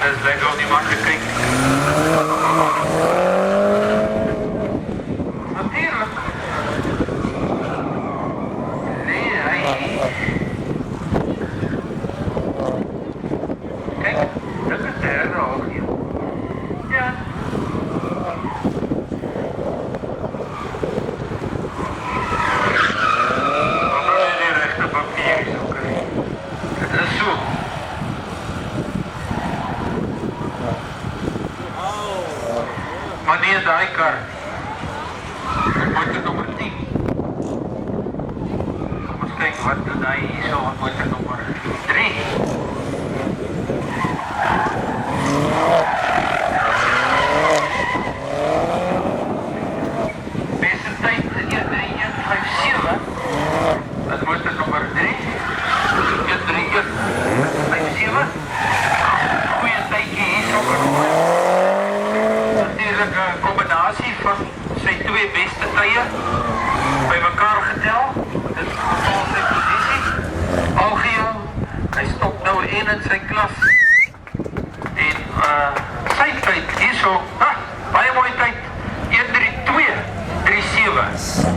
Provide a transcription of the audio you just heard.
Dat lijkt wel niet makkelijk. Kijk. Natuurlijk. Nee, hij... Kijk, dat is het derde oogje. Ja. Dan moet je die rechterpapier zoeken. Dat is zo. Maar die is de iCar. Dat wordt er nummer 10. Eens kijken wat doet hij hier zo, wat wordt er nummer